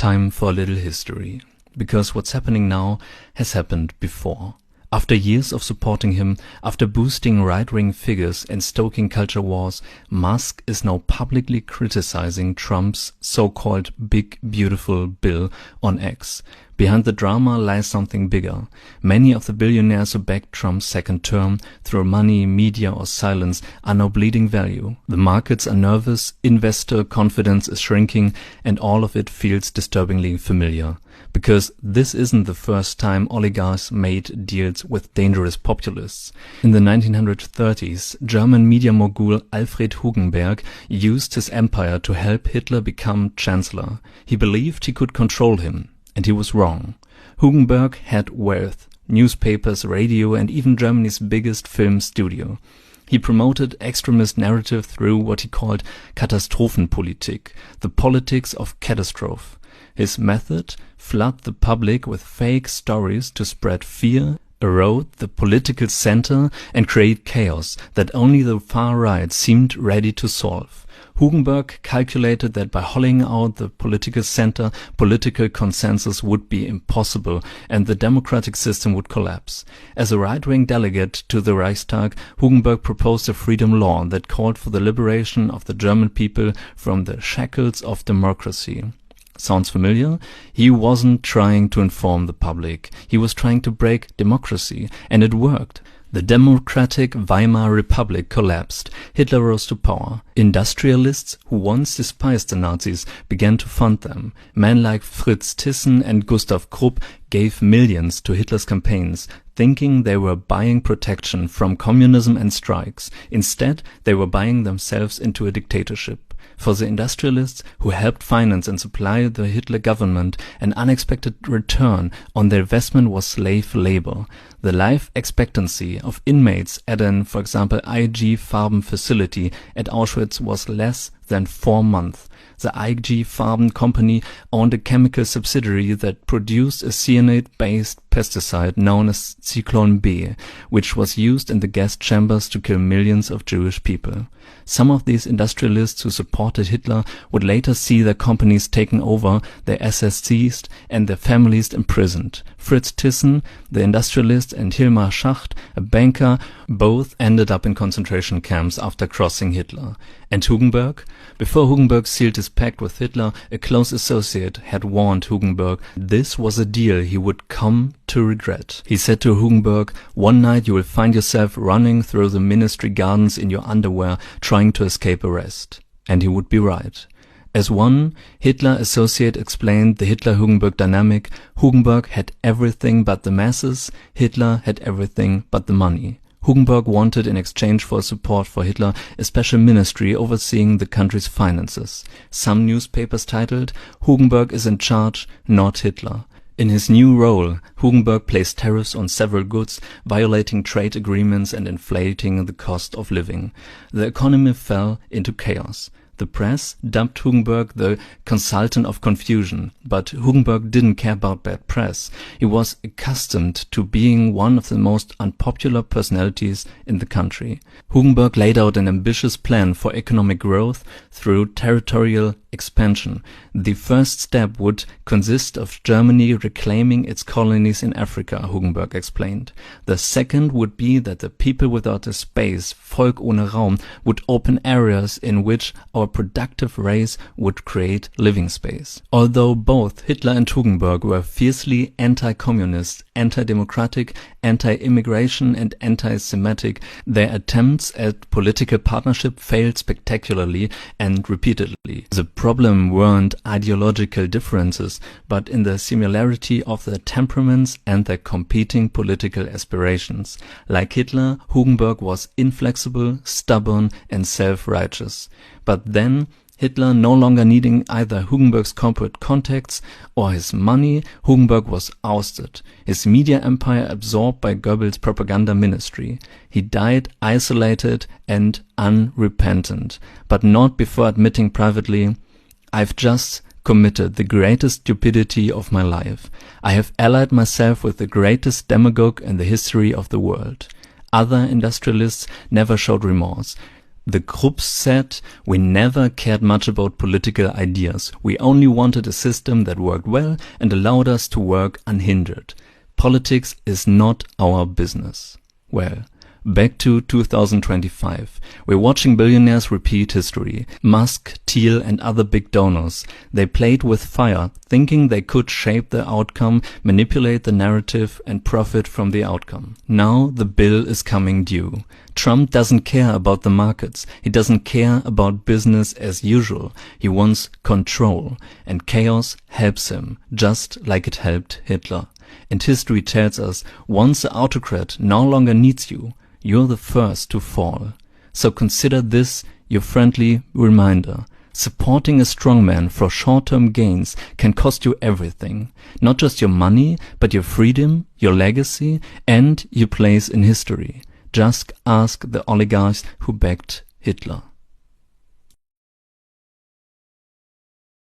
Time for a little history, because what's happening now has happened before. After years of supporting him, after boosting right-wing figures and stoking culture wars, Musk is now publicly criticizing Trump's so-called Big Beautiful Bill on X. Behind the drama lies something bigger. Many of the billionaires who backed Trump's second term through money, media or silence are now bleeding value. The markets are nervous, investor confidence is shrinking, and all of it feels disturbingly familiar. Because this isn't the first time oligarchs made deals with dangerous populists. In the 1930s, German media mogul Alfred Hugenberg used his empire to help Hitler become chancellor. He believed he could control him. And he was wrong. Hugenberg had wealth, newspapers, radio, and even Germany's biggest film studio. He promoted extremist narrative through what he called Katastrophenpolitik, the politics of catastrophe. His method: flood the public with fake stories to spread fear, erode the political center, and create chaos that only the far right seemed ready to solve. Hugenberg calculated that by hollowing out the political center, political consensus would be impossible and the democratic system would collapse. As a right-wing delegate to the Reichstag, Hugenberg proposed a freedom law that called for the liberation of the German people from the shackles of democracy. Sounds familiar? He wasn't trying to inform the public. He was trying to break democracy, and it worked. The democratic Weimar Republic collapsed. Hitler rose to power. Industrialists who once despised the Nazis began to fund them. Men like Fritz Thyssen and Gustav Krupp gave millions to Hitler's campaigns, thinking they were buying protection from communism and strikes. Instead, they were buying themselves into a dictatorship. For the industrialists who helped finance and supply the Hitler government, an unexpected return on their investment was slave labor. The life expectancy of inmates at an, for example, IG Farben facility at Auschwitz was less than 4 months. The IG Farben company owned a chemical subsidiary that produced a cyanide-based pesticide known as Zyklon B, which was used in the gas chambers to kill millions of Jewish people. Some of these industrialists who supported Hitler would later see their companies taken over, their assets seized, and their families imprisoned. Fritz Thyssen, the industrialist, and Hilmar Schacht, a banker, both ended up in concentration camps after crossing Hitler. And Hugenberg? Before Hugenberg sealed his pact with Hitler, a close associate had warned Hugenberg this was a deal he would come to regret. He said to Hugenberg, "One night you will find yourself running through the ministry gardens in your underwear, trying to escape arrest." And he would be right. As one Hitler associate explained the Hitler-Hugenberg dynamic, Hugenberg had everything but the masses, Hitler had everything but the money. Hugenberg wanted, in exchange for support for Hitler, a special ministry overseeing the country's finances. Some newspapers titled, "Hugenberg is in charge, not Hitler." In his new role, Hugenberg placed tariffs on several goods, violating trade agreements and inflating the cost of living. The economy fell into chaos. The press dubbed Hugenberg the consultant of confusion, but Hugenberg didn't care about bad press. He was accustomed to being one of the most unpopular personalities in the country. Hugenberg laid out an ambitious plan for economic growth through territorial expansion. The first step would consist of Germany reclaiming its colonies in Africa, Hugenberg explained. The second would be that the people without a space, Volk ohne Raum, would open areas in which our productive race would create living space. Although both Hitler and Hugenberg were fiercely anti-communist, anti-democratic, anti-immigration and anti-Semitic, their attempts at political partnership failed spectacularly and repeatedly. The problem weren't ideological differences, but in the similarity of their temperaments and their competing political aspirations. Like Hitler, Hugenberg was inflexible, stubborn and self-righteous. But then Hitler no longer needing either Hugenberg's corporate contacts or his money, Hugenberg was ousted, his media empire absorbed by Goebbels' propaganda ministry. He died isolated and unrepentant, but not before admitting privately, "I've just committed the greatest stupidity of my life. I have allied myself with the greatest demagogue in the history of the world." Other industrialists never showed remorse. The Krupps said, "We never cared much about political ideas. We only wanted a system that worked well and allowed us to work unhindered. Politics is not our business." Well, back to 2025. We're watching billionaires repeat history. Musk, Thiel and other big donors. They played with fire, thinking they could shape the outcome, manipulate the narrative and profit from the outcome. Now the bill is coming due. Trump doesn't care about the markets. He doesn't care about business as usual. He wants control. And chaos helps him, just like it helped Hitler. And history tells us, once the autocrat no longer needs you, you're the first to fall. So consider this your friendly reminder. Supporting a strongman for short-term gains can cost you everything. Not just your money, but your freedom, your legacy, and your place in history. Just ask the oligarchs who backed Hitler.